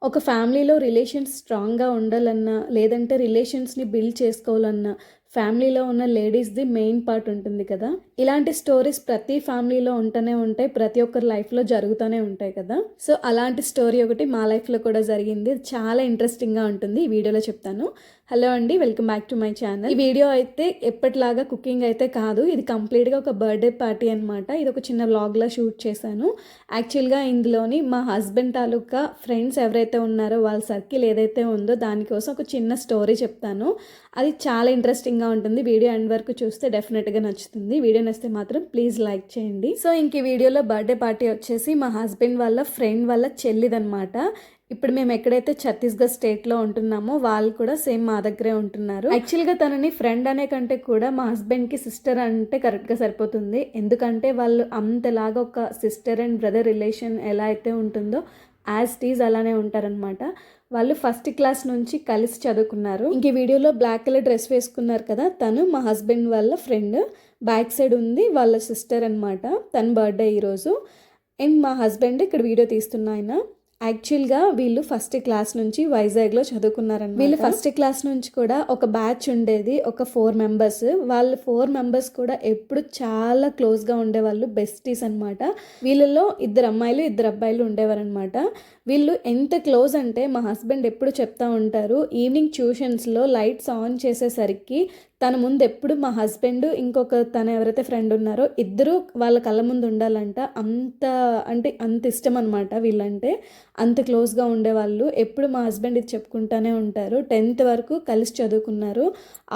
ఒక ఫ్యామిలీలో రిలేషన్స్ స్ట్రాంగ్‌గా ఉండాలన్నా, లేదంటే రిలేషన్స్‌ని బిల్డ్ చేసుకోవాలన్నా, ఫ్యామిలీలో ఉన్న లేడీస్‌ది మెయిన్ పార్ట్ ఉంటుంది కదా! ఇలాంటి స్టోరీస్ ప్రతి ఫ్యామిలీలో ఉంటూనే ఉంటాయి. ప్రతి ఒక్కరి లైఫ్‌లో జరుగుతూనే ఉంటాయి కదా! సో, అలాంటి స్టోరీ ఒకటి మా లైఫ్‌లో కూడా జరిగింది. చాలా ఇంట్రెస్టింగ్‌గా ఉంటుంది. ఈ వీడియోలో చెప్తాను. హలో అండి. Welcome back to my channel. ఈ వీడియో అయితే ఎప్పటిలాగా కుకింగ్ అయితే కాదు. ఇది కంప్లీట్‌గా ఒక బర్త్‌డే పార్టీ అనమాట. ఇది ఒక చిన్న వ్లాగ్‌లా షూట్ చేశాను. యాక్చువల్‌గా ఇందులోని మా హస్బెండ్ తాలూకా ఫ్రెండ్స్ ఎవరైతే ఉన్నారో వాళ్ళ సర్కిల్ ఏదైతే ఉందో దానికోసం ఒక చిన్న స్టోరీ చెప్తాను. అది చాలా ఇంట్రెస్టింగ్‌గా ఉంటుంది. వీడియో ఎండ్ వరకు చూస్తే డెఫినెట్‌గా నచ్చుతుంది. వీడియో నచ్చితే మాత్రం ప్లీజ్ లైక్ చేయండి. సో ఇంక ఈ వీడియోలో బర్త్‌డే పార్టీ వచ్చేసి మా హస్బెండ్ వాళ్ళ ఫ్రెండ్ వాళ్ళ చెల్లిదనమాట. ఇప్పుడు మేము ఎక్కడైతే ఛత్తీస్గఢ్ స్టేట్లో ఉంటున్నామో వాళ్ళు కూడా సేమ్ మా దగ్గరే ఉంటున్నారు. యాక్చువల్గా తనని ఫ్రెండ్ అనే కంటే కూడా మా హస్బెండ్కి సిస్టర్ అంటే కరెక్ట్గా సరిపోతుంది. ఎందుకంటే వాళ్ళు అంతలాగా ఒక సిస్టర్ అండ్ బ్రదర్ రిలేషన్ ఎలా అయితే ఉంటుందో యాజ్ టీజ్ అలానే ఉంటారనమాట. వాళ్ళు ఫస్ట్ క్లాస్ నుంచి కలిసి చదువుకున్నారు. ఇంక ఈ వీడియోలో బ్లాక్ కలర్ డ్రెస్ వేసుకున్నారు కదా, తను మా హస్బెండ్ వాళ్ళ ఫ్రెండ్. బ్యాక్ సైడ్ ఉంది వాళ్ళ సిస్టర్ అనమాట. తన బర్త్డే ఈరోజు. అండ్ మా హస్బెండ్ ఇక్కడ వీడియో తీస్తున్న ఆయన. యాక్చువల్గా వీళ్ళు ఫస్ట్ క్లాస్ నుంచి వైజాగ్లో చదువుకున్నారన్నమాట. వీళ్ళు ఫస్ట్ క్లాస్ నుంచి కూడా ఒక బ్యాచ్ ఉండేది, ఒక 4 మెంబర్స్. వాళ్ళు 4 మెంబర్స్ కూడా ఎప్పుడు చాలా క్లోజ్గా ఉండేవాళ్ళు, బెస్టీస్ అనమాట. వీళ్ళలో 2 అమ్మాయిలు 2 అబ్బాయిలు ఉండేవారనమాట. వీళ్ళు ఎంత క్లోజ్ అంటే మా హస్బెండ్ ఎప్పుడు చెప్తా ఉంటారు, ఈవినింగ్ ట్యూషన్స్లో లైట్స్ ఆన్ చేసేసరికి తన ముందు ఎప్పుడు మా హస్బెండ్ ఇంకొక తను ఎవరైతే ఫ్రెండ్ ఉన్నారో ఇద్దరు వాళ్ళ కళ్ళ ముందు ఉండాలంట. అంత ఇష్టం అనమాట వీళ్ళంటే. అంత క్లోజ్గా ఉండేవాళ్ళు. ఎప్పుడు మా హస్బెండ్ ఇది చెప్పుకుంటానే ఉంటారు. 10th వరకు కలిసి చదువుకున్నారు.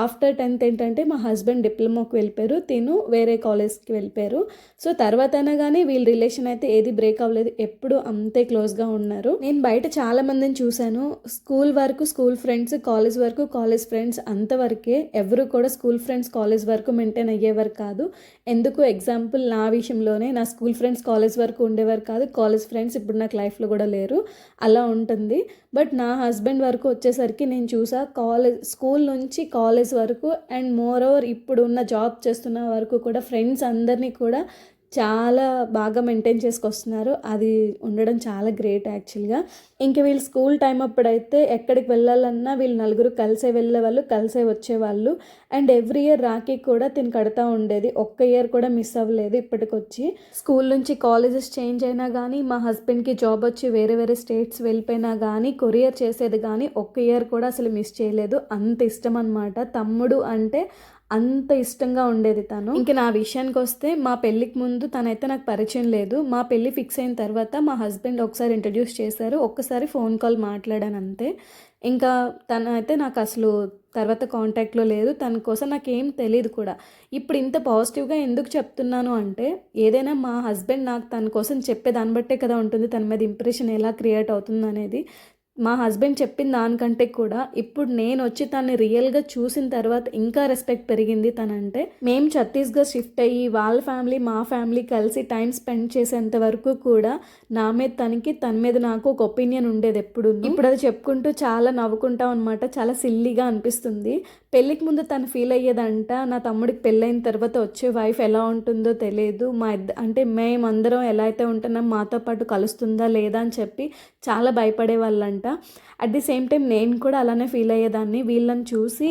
ఆఫ్టర్ 10th ఏంటంటే మా హస్బెండ్ డిప్లొమాకి వెళ్ళిపోయారు, తిను వేరే కాలేజ్కి వెళ్ళిపోయారు. సో తర్వాత అయినా కానీ వీళ్ళ రిలేషన్ అయితే ఏది బ్రేక్ అవ్వలేదు. ఎప్పుడు అంతే క్లోజ్గా ఉన్నారు. నేను బయట చాలా మందిని చూశాను. స్కూల్ వరకు స్కూల్ ఫ్రెండ్స్, కాలేజ్ వరకు కాలేజ్ ఫ్రెండ్స్, అంతవరకే. ఎవరు కూడా స్కూల్ ఫ్రెండ్స్ కాలేజ్ వరకు మెయింటైన్ అయ్యేవారు కాదు. ఎందుకు ఎగ్జాంపుల్ నా విషయంలోనే నా స్కూల్ ఫ్రెండ్స్ కాలేజ్ వరకు ఉండేవారు కాదు. కాలేజ్ ఫ్రెండ్స్ ఇప్పుడు నాకు లైఫ్లో కూడా లేరు. అలా ఉంటుంది. బట్ నా హస్బెండ్ వరకు వచ్చేసరికి నేను చూసా, స్కూల్ నుంచి కాలేజ్ వరకు అండ్ మోర్ ఓవర్ ఇప్పుడు ఉన్న జాబ్ చేస్తున్న వరకు కూడా ఫ్రెండ్స్ అందరినీ కూడా చాలా బాగా మెయింటైన్ చేసుకొస్తున్నారు. అది ఉండడం చాలా గ్రేట్ యాక్చువల్గా. ఇంక వీళ్ళు స్కూల్ టైం అప్పుడైతే ఎక్కడికి వెళ్ళాలన్నా వీళ్ళు నలుగురు కలిసే వెళ్ళేవాళ్ళు, కలిసే వచ్చేవాళ్ళు. అండ్ ఎవ్రీ ఇయర్ రాఖీ కూడా తిని కడతా ఉండేది. ఒక్క ఇయర్ కూడా మిస్ అవ్వలేదు ఇప్పటికొచ్చి. స్కూల్ నుంచి కాలేజెస్ చేంజ్ అయినా కానీ, మా హస్బెండ్కి జాబ్ వచ్చి వేరే వేరే స్టేట్స్ వెళ్ళిపోయినా కానీ, కొరియర్ చేసేది కానీ ఒక్క ఇయర్ కూడా అసలు మిస్ చేయలేదు. అంత ఇష్టం అనమాట. తమ్ముడు అంటే అంత ఇష్టంగా ఉండేది తను. ఇంక నా విషయానికి వస్తే మా పెళ్ళికి ముందు తనైతే నాకు పరిచయం లేదు. మా పెళ్ళి ఫిక్స్ అయిన తర్వాత మా హస్బెండ్ ఒకసారి ఇంట్రడ్యూస్ చేశారు. ఒక్కసారి ఫోన్ కాల్ మాట్లాడాను అంతే. ఇంకా తనైతే నాకు అసలు తర్వాత కాంటాక్ట్లో లేదు. తన కోసం నాకేం తెలియదు కూడా. ఇప్పుడు ఇంత పాజిటివ్గా ఎందుకు చెప్తున్నాను అంటే, ఏదైనా మా హస్బెండ్ నాకు తన కోసం చెప్పే దాన్ని బట్టే కదా ఉంటుంది తన మీద ఇంప్రెషన్ ఎలా క్రియేట్ అవుతుంది అనేది. మా హస్బెండ్ చెప్పిన దానికంటే కూడా ఇప్పుడు నేను వచ్చి తనని రియల్గా చూసిన తర్వాత ఇంకా రెస్పెక్ట్ పెరిగింది తనంటే. మేము ఛత్తీస్గఢ్ షిఫ్ట్ అయ్యి వాళ్ళ ఫ్యామిలీ మా ఫ్యామిలీ కలిసి టైం స్పెండ్ చేసేంత వరకు కూడా నా మీద తన మీద నాకు ఒక ఒపీనియన్ ఉండేది ఎప్పుడు. ఇప్పుడు అది చెప్పుకుంటూ చాలా నవ్వుకుంటాం అనమాట. చాలా సిల్లీగా అనిపిస్తుంది. పెళ్ళికి ముందు తను ఫీల్ అయ్యేదంట, నా తమ్ముడికి పెళ్ళైన తర్వాత వచ్చే వైఫ్ ఎలా ఉంటుందో తెలియదు, మేమందరం ఎలా అయితే ఉంటున్నాం మాతో పాటు కలుస్తుందా లేదా అని చెప్పి చాలా భయపడే వాళ్ళంట. అట్ ది సేమ్ టైం నేను కూడా అలానే ఫీల్ అయ్యేదాన్ని. వీళ్ళని చూసి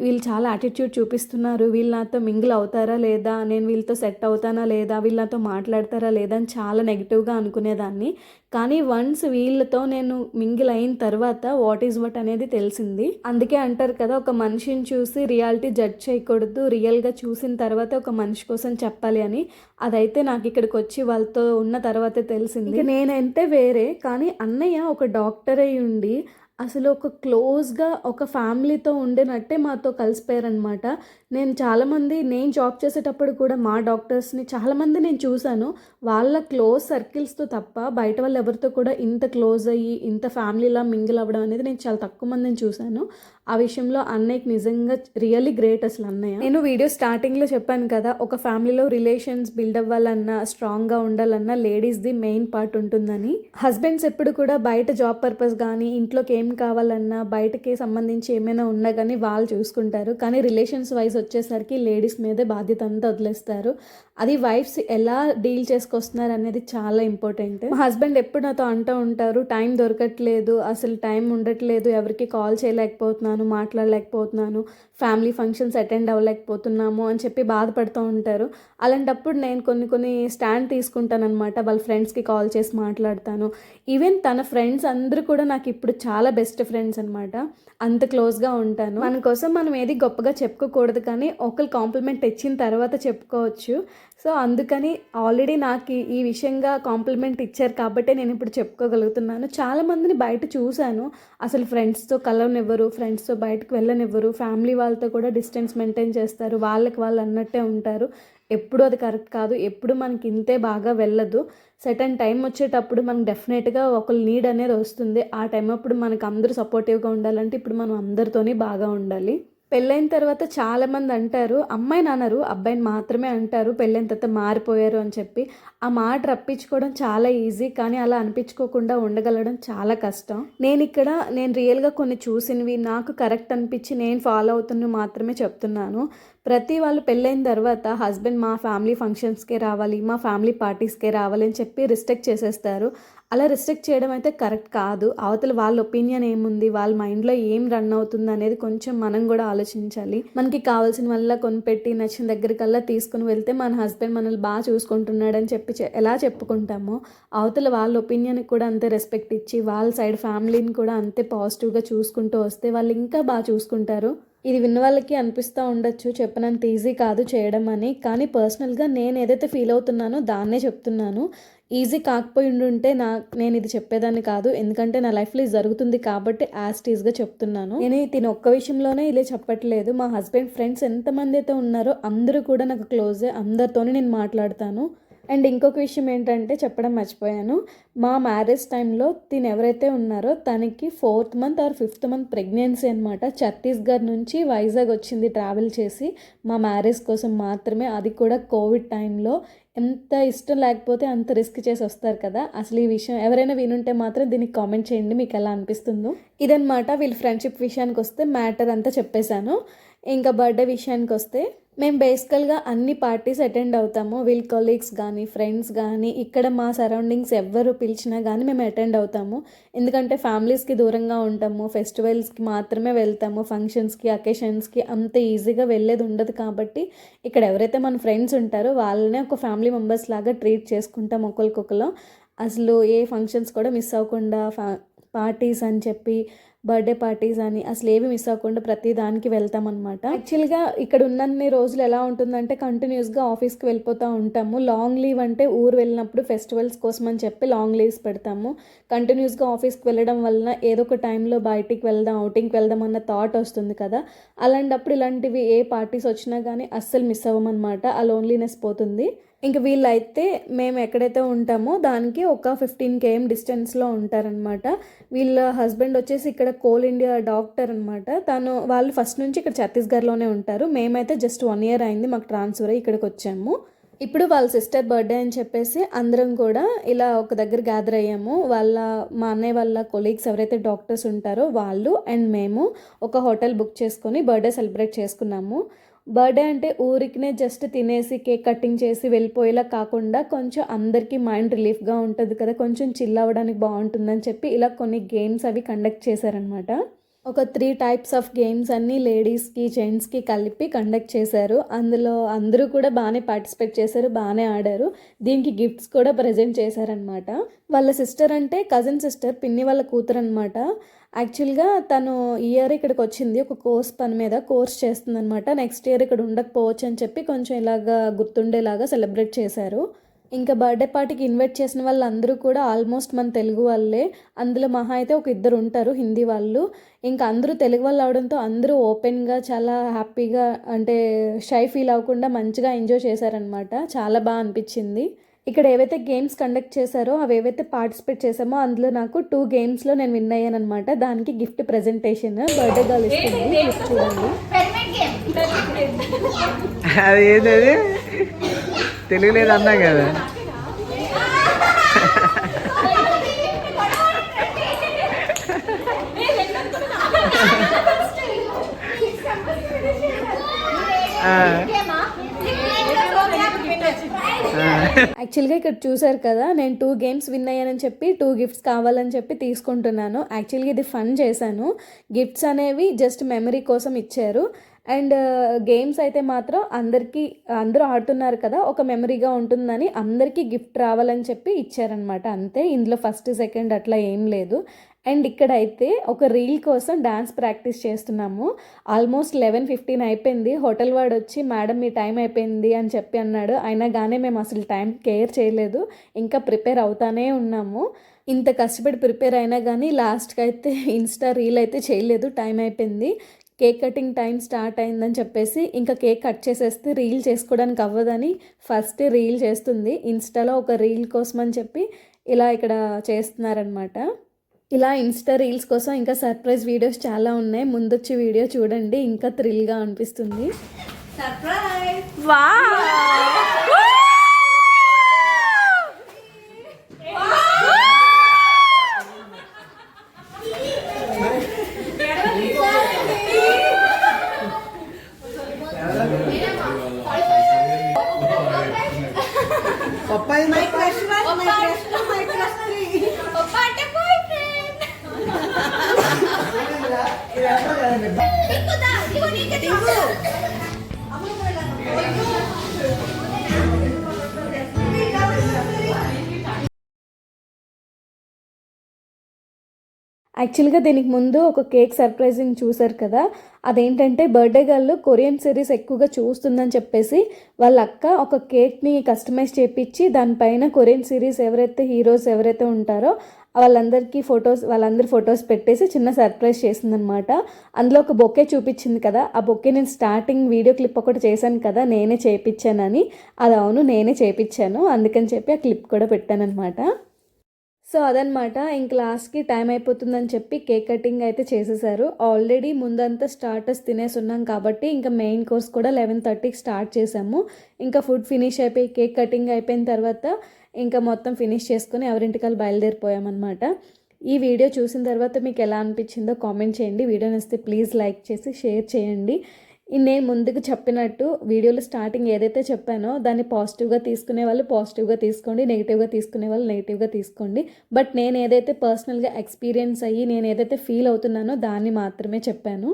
వీళ్ళు చాలా యాటిట్యూడ్ చూపిస్తున్నారు, వీళ్ళు నాతో మింగిల్ అవుతారా లేదా, నేను వీళ్ళతో సెట్ అవుతానా లేదా, వీళ్ళు నాతో మాట్లాడతారా లేదా అని చాలా నెగిటివ్గా అనుకునేదాన్ని. కానీ వన్స్ వీళ్ళతో నేను మింగిల్ అయిన తర్వాత వాట్ ఈజ్ వాట్ అనేది తెలిసింది. అందుకే అంటారు కదా, ఒక మనిషిని చూసి రియాలిటీ జడ్జ్ చేయకూడదు, రియల్గా చూసిన తర్వాత ఒక మనిషి కోసం చెప్పాలి అని. అదైతే నాకు ఇక్కడికి వచ్చి వాళ్ళతో ఉన్న తర్వాతే తెలిసింది. నేనంటే వేరే, కానీ అన్నయ్య ఒక డాక్టర్ అయి ఉండి అసలు ఒక క్లోజ్గా ఒక ఫ్యామిలీతో ఉండినట్టే మాతో కలిసిపోయారనమాట. నేను జాబ్ చేసేటప్పుడు కూడా మా డాక్టర్స్ని చాలామంది నేను చూశాను. వాళ్ళ క్లోజ్ సర్కిల్స్తో తప్ప బయట వాళ్ళు ఎవరితో కూడా ఇంత క్లోజ్ అయ్యి ఇంత ఫ్యామిలీలా మింగిల్ అవ్వడం అనేది నేను చాలా తక్కువ మందిని చూశాను. ఆ విషయంలో అన్నయ్యకి నిజంగా రియల్లీ గ్రేట్ అసలు అన్నయ్య. నేను వీడియో స్టార్టింగ్లో చెప్పాను కదా, ఒక ఫ్యామిలీలో రిలేషన్స్ బిల్డ్ అవ్వాలన్నా, స్ట్రాంగ్గా ఉండాలన్నా లేడీస్ది మెయిన్ పార్ట్ ఉంటుందని. హస్బెండ్స్ ఎప్పుడు కూడా బయట జాబ్ పర్పస్ కానీ ఇంట్లోకి ఏం ఏం కావాలన్నా బయటకి సంబంధించి ఏమైనా ఉన్నా కానీ వాళ్ళు చూసుకుంటారు. కానీ రిలేషన్స్ వైజ్ వచ్చేసరికి లేడీస్ మీదే బాధ్యత అంతా వదిలేస్తారు. అది వైఫ్స్ ఎలా డీల్ చేసుకొస్తున్నారు అనేది చాలా ఇంపార్టెంట్. మా హస్బెండ్ ఎప్పుడు నాతో అంటూ ఉంటారు, టైం దొరకట్లేదు, అసలు టైం ఉండట్లేదు, ఎవరికి కాల్ చేయలేకపోతున్నాను, మాట్లాడలేకపోతున్నాను, ఫ్యామిలీ ఫంక్షన్స్ అటెండ్ అవ్వలేకపోతున్నాము అని చెప్పి బాధపడుతూ ఉంటారు. అలాంటప్పుడు నేను కొన్ని స్టాండ్ తీసుకుంటానన్నమాట. వాళ్ళ ఫ్రెండ్స్కి కాల్ చేసి మాట్లాడతాను. ఈవెన్ తన ఫ్రెండ్స్ అందరూ కూడా నాకు ఇప్పుడు చాలా బెస్ట్ ఫ్రెండ్స్ అనమాట. అంత క్లోజ్గా ఉంటాను. మన కోసం మనం ఏది గొప్పగా చెప్పుకోకూడదు, కానీ ఒకరు కాంప్లిమెంట్ ఇచ్చిన తర్వాత చెప్పుకోవచ్చు. సో అందుకని ఆల్రెడీ నాకు ఈ విషయంగా కాంప్లిమెంట్ ఇచ్చారు కాబట్టి నేను ఇప్పుడు చెప్పుకోగలుగుతున్నాను. చాలామందిని బయట చూశాను, అసలు ఫ్రెండ్స్తో కలవనివ్వరు, ఫ్రెండ్స్తో బయటకు వెళ్ళనివ్వరు, ఫ్యామిలీ వాళ్ళతో కూడా డిస్టెన్స్ మెయింటైన్ చేస్తారు, వాళ్ళకి వాళ్ళు అన్నట్టే ఉంటారు. ఎప్పుడు అది కరెక్ట్ కాదు. ఎప్పుడు మనకి ఇంతే బాగా వెళ్ళదు. సర్టన్ టైం వచ్చేటప్పుడు మనకు డెఫినెట్గా ఒకళ్ళ నీడ్ అనేది వస్తుంది. ఆ టైం అప్పుడు మనకు అందరూ సపోర్టివ్గా ఉండాలంటే ఇప్పుడు మనం అందరితోని బాగా ఉండాలి. పెళ్ళైన తర్వాత చాలామంది అంటారు, అమ్మాయిని అనరు, అబ్బాయిని మాత్రమే అంటారు, పెళ్ళైన తర్వాత మారిపోయారు అని చెప్పి. ఆ మాట రప్పించుకోవడం చాలా ఈజీ, కానీ అలా అనిపించుకోకుండా ఉండగలగడం చాలా కష్టం. నేను రియల్గా కొన్ని చూసినవి నాకు కరెక్ట్ అనిపించి నేను ఫాలో అవుతున్నవి మాత్రమే చెప్తున్నాను. ప్రతి వాళ్ళు పెళ్ళైన తర్వాత హస్బెండ్ మా ఫ్యామిలీ ఫంక్షన్స్కే రావాలి, మా ఫ్యామిలీ పార్టీస్కే రావాలి అని చెప్పి రిస్ట్రిక్ట్ చేసేస్తారు. అలా రిస్ట్రిక్ట్ చేయడం అయితే కరెక్ట్ కాదు. అవతల వాళ్ళ ఒపీనియన్ ఏముంది, వాళ్ళ మైండ్లో ఏం రన్ అవుతుంది అనేది కొంచెం మనం కూడా ఆలోచించాలి. మనకి కావాల్సిన వల్ల కొనిపెట్టి నచ్చిన దగ్గరికల్లా తీసుకుని వెళ్తే మన హస్బెండ్ మనల్ని బాగా చూసుకుంటున్నాడని చెప్పి ఎలా చెప్పుకుంటామో, అవతల వాళ్ళ ఒపీనియన్కి కూడా అంతే రెస్పెక్ట్ ఇచ్చి వాళ్ళ సైడ్ ఫ్యామిలీని కూడా అంతే పాజిటివ్గా చూసుకుంటూ వస్తే వాళ్ళు ఇంకా బాగా చూసుకుంటారు. ఇది విన్న వాళ్ళకి అనిపిస్తూ ఉండొచ్చు చెప్పినంత ఈజీ కాదు చేయడం అని, కానీ పర్సనల్గా నేను ఏదైతే ఫీల్ అవుతున్నానో దాన్నే చెప్తున్నాను. ఈజీ కాకపోయి ఉండుంటే నేను ఇది చెప్పేదాన్ని కాదు, ఎందుకంటే నా లైఫ్లో ఇది జరుగుతుంది కాబట్టి యాస్టీస్గా చెప్తున్నాను. నేను తిని ఒక్క విషయంలోనే ఇలా చెప్పట్లేదు. మా హస్బెండ్ ఫ్రెండ్స్ ఎంతమంది అయితే ఉన్నారో అందరూ కూడా నాకు క్లోజే, అందరితోనే నేను మాట్లాడతాను. అండ్ ఇంకొక విషయం ఏంటంటే చెప్పడం మర్చిపోయాను, మా మ్యారేజ్ టైంలో తిను ఎవరైతే ఉన్నారో తనకి 4th month or 5th month pregnancy అనమాట. ఛత్తీస్గఢ్ నుంచి వైజాగ్ వచ్చింది ట్రావెల్ చేసి మా మ్యారేజ్ కోసం మాత్రమే. అది కూడా కోవిడ్ టైంలో. ఎంత ఇష్టం లేకపోతే అంత రిస్క్ చేసి వస్తారు కదా. అసలు ఈ విషయం ఎవరైనా వినుంటే మాత్రం దీనికి కామెంట్ చేయండి మీకు ఎలా అనిపిస్తుందో. ఇదనమాట వీళ్ళ ఫ్రెండ్షిప్ విషయానికి వస్తే మ్యాటర్ అంతా చెప్పేశాను. ఇంకా బర్త్డే విషయానికి వస్తే మేము బేసికల్గా అన్ని పార్టీస్ అటెండ్ అవుతాము. వీళ్ళ కొలీగ్స్ కానీ ఫ్రెండ్స్ కానీ ఇక్కడ మా సరౌండింగ్స్ ఎవరు పిలిచినా కానీ మేము అటెండ్ అవుతాము. ఎందుకంటే ఫ్యామిలీస్కి దూరంగా ఉంటాము, ఫెస్టివల్స్కి మాత్రమే వెళ్తాము, ఫంక్షన్స్కి అకేషన్స్కి అంత ఈజీగా వెళ్ళేది ఉండదు. కాబట్టి ఇక్కడ ఎవరైతే మన ఫ్రెండ్స్ ఉంటారో వాళ్ళనే ఒక ఫ్యామిలీ మెంబర్స్ లాగా ట్రీట్ చేసుకుంటాం ఒకరికొకరు. అసలు ఏ ఫంక్షన్స్ కూడా మిస్ అవ్వకుండా పార్టీస్ అని చెప్పి బర్త్డే పార్టీస్ అని అసలు ఏవి మిస్ అవ్వకుండా ప్రతి దానికి వెళ్తామన్నమాట. యాక్చువల్గా ఇక్కడ ఉన్నన్ని రోజులు ఎలా ఉంటుందంటే కంటిన్యూస్గా ఆఫీస్కి వెళ్ళిపోతూ ఉంటాము. లాంగ్ లీవ్ అంటే ఊరు వెళ్ళినప్పుడు ఫెస్టివల్స్ కోసం అని చెప్పి లాంగ్ లీవ్స్ పెడతాము. కంటిన్యూస్గా ఆఫీస్కి వెళ్ళడం వలన ఏదో ఒక టైంలో బయటికి వెళ్దాం, అవుటింగ్కి వెళ్దాం అన్న థాట్ వస్తుంది కదా. అలాంటప్పుడు ఇలాంటివి ఏ పార్టీస్ వచ్చినా కానీ అస్సలు మిస్ అవ్వమన్నమాట. ఆ లోన్లీనెస్ పోతుంది. ఇంక వీళ్ళైతే మేము ఎక్కడైతే ఉంటామో దానికి ఒక 15 km డిస్టెన్స్లో ఉంటారనమాట. వీళ్ళ హస్బెండ్ వచ్చేసి ఇక్కడ కోల్ ఇండియా డాక్టర్ అనమాట. వాళ్ళు ఫస్ట్ నుంచి ఇక్కడ ఛత్తీస్గఢ్లోనే ఉంటారు. మేమైతే జస్ట్ 1 year అయింది మాకు ట్రాన్స్ఫర్ అయ్యి ఇక్కడికి వచ్చాము. ఇప్పుడు వాళ్ళ సిస్టర్ బర్త్డే అని చెప్పేసి అందరం కూడా ఇలా ఒక దగ్గర గ్యాదర్ అయ్యాము. మా అన్నయ్య వాళ్ళ కొలీగ్స్ ఎవరైతే డాక్టర్స్ ఉంటారో వాళ్ళు అండ్ మేము ఒక హోటల్ బుక్ చేసుకొని బర్త్డే సెలబ్రేట్ చేసుకున్నాము. బర్త్డే అంటే ఊరికినే జస్ట్ తినేసి కేక్ కటింగ్ చేసి వెళ్ళిపోయేలా కాకుండా కొంచెం అందరికీ మైండ్ రిలీఫ్గా ఉంటుంది కదా, కొంచెం చిల్ అవ్వడానికి బాగుంటుందని చెప్పి ఇలా కొన్ని గేమ్స్ అవి కండక్ట్ చేశారనమాట. ఒక 3 types ఆఫ్ గేమ్స్ అన్నీ లేడీస్కి జెంట్స్కి కలిపి కండక్ట్ చేశారు. అందులో అందరూ కూడా బాగానే పార్టిసిపేట్ చేశారు, బాగానే ఆడారు. దీనికి గిఫ్ట్స్ కూడా ప్రజెంట్ చేశారనమాట. వాళ్ళ సిస్టర్ అంటే కజిన్ సిస్టర్, పిన్ని వాళ్ళ కూతురు అనమాట. యాక్చువల్గా తను ఈ ఇయర్ ఇక్కడికి వచ్చింది ఒక పని మీద కోర్స్ చేస్తుందనమాట. నెక్స్ట్ ఇయర్ ఇక్కడ ఉండకపోవచ్చు అని చెప్పి కొంచెం ఇలాగా గుర్తుండేలాగా సెలబ్రేట్ చేశారు. ఇంకా బర్త్డే పార్టీకి ఇన్వైట్ చేసిన వాళ్ళందరూ కూడా ఆల్మోస్ట్ మన తెలుగు వాళ్ళే. అందులో మహా అయితే ఒక 2 ఉంటారు హిందీ వాళ్ళు. ఇంకా అందరూ తెలుగు వాళ్ళు అవడంతో అందరూ ఓపెన్గా చాలా హ్యాపీగా అంటే షై ఫీల్ అవ్వకుండా మంచిగా ఎంజాయ్ చేశారనమాట. చాలా బాగా అనిపించింది. ఇక్కడ ఏవైతే గేమ్స్ కండక్ట్ చేశారో అవి ఏవైతే పార్టిసిపేట్ చేసామో అందులో నాకు 2 గేమ్స్లో నేను విన్ అయ్యాను అనమాట. దానికి గిఫ్ట్ ప్రెజెంటేషన్ బర్త్డే గర్ల్ ఇస్తుంది. గిఫ్ట్ చూడండి. అది ఏదది తెలుగు లేదు అన్నా కదా. యాక్చువల్గా ఇక్కడ చూసారు కదా, నేను 2 గేమ్స్ విన్ అయ్యానని చెప్పి 2 గిఫ్ట్స్ కావాలని చెప్పి తీసుకుంటున్నాను. యాక్చువల్గా ఇది ఫన్ చేశాను. గిఫ్ట్స్ అనేవి జస్ట్ మెమరీ కోసం ఇచ్చారు. అండ్ గేమ్స్ అయితే మాత్రం అందరూ ఆడుతున్నారు కదా, ఒక మెమరీగా ఉంటుందని అందరికీ గిఫ్ట్ రావాలని చెప్పి ఇచ్చారనమాట. అంతే, ఇందులో ఫస్ట్ సెకండ్ అట్లా ఏం లేదు. అండ్ ఇక్కడైతే ఒక రీల్ కోసం డాన్స్ ప్రాక్టీస్ చేస్తున్నాము. ఆల్మోస్ట్ 11:15 అయిపోయింది. హోటల్ వాడు వచ్చి మేడం మీ టైం అయిపోయింది అని చెప్పి అన్నాడు. అయినా కానీ మేము అసలు టైం కేర్ చేయలేదు, ఇంకా ప్రిపేర్ అవుతానే ఉన్నాము. ఇంత కష్టపడి ప్రిపేర్ అయినా కానీ లాస్ట్కి అయితే ఇన్స్టా రీల్ అయితే చేయలేదు, టైం అయిపోయింది. కేక్ కటింగ్ టైం స్టార్ట్ అయిందని చెప్పేసి ఇంకా కేక్ కట్ చేసేస్తే రీల్ చేసుకోవడానికి అవ్వదని ఫస్ట్ రీల్ చేస్తుంది. ఇన్స్టాలో ఒక రీల్ కోసం అని చెప్పి ఇలా ఇక్కడ చేస్తున్నారనమాట. ఇలా ఇన్స్టా రీల్స్ కోసం ఇంకా సర్ప్రైజ్ వీడియోస్ చాలా ఉన్నాయి. ముందొచ్చి వీడియో చూడండి, ఇంకా థ్రిల్గా అనిపిస్తుంది. యాక్చువల్గా దీనికి ముందు ఒక కేక్ సర్ప్రైజింగ్ చూసారు కదా, అదేంటంటే బర్త్డే గర్ల్ కొరియన్ సిరీస్ ఎక్కువగా చూస్తుందని చెప్పేసి వాళ్ళ అక్క ఒక కేక్ని కస్టమైజ్ చేయించి దానిపైన కొరియన్ సిరీస్ హీరోస్ ఎవరైతే ఉంటారో వాళ్ళందరి ఫొటోస్ పెట్టేసి చిన్న సర్ప్రైజ్ చేసిందనమాట. అందులో ఒక బొకే చూపించింది కదా, ఆ బొకే నేను స్టార్టింగ్ వీడియో క్లిప్ ఒకటి చేశాను కదా, నేనే చేయించానని. అది అవును, నేనే చేయించాను, అందుకని చెప్పి ఆ క్లిప్ కూడా పెట్టానమాట. సో అదనమాట, ఇంక లాస్ట్కి టైం అయిపోతుందని చెప్పి కేక్ కటింగ్ అయితే చేసేసారు. ఆల్రెడీ ముందంతా స్టార్టర్స్ తినేసి ఉన్నాం కాబట్టి ఇంకా మెయిన్ కోర్స్ కూడా 11:30కి స్టార్ట్ చేసాము. ఇంకా ఫుడ్ ఫినిష్ అయిపోయి కేక్ కటింగ్ అయిపోయిన తర్వాత ఇంకా మొత్తం ఫినిష్ చేసుకుని ఎవరింటికాలు బయలుదేరిపోయామన్నమాట. ఈ వీడియో చూసిన తర్వాత మీకు ఎలా అనిపించిందో కామెంట్ చేయండి. వీడియో నచ్చితే ప్లీజ్ లైక్ చేసి షేర్ చేయండి. నేను ముందుకు చెప్పినట్టు వీడియోలో స్టార్టింగ్ ఏదైతే చెప్పానో దాన్ని పాజిటివ్గా తీసుకునే వాళ్ళు పాజిటివ్గా తీసుకోండి, నెగిటివ్గా తీసుకునే వాళ్ళు నెగిటివ్గా తీసుకోండి. బట్ నేను ఏదైతే పర్సనల్గా ఎక్స్పీరియన్స్ అయ్యి నేను ఏదైతే ఫీల్ అవుతున్నానో దాన్ని మాత్రమే చెప్పాను.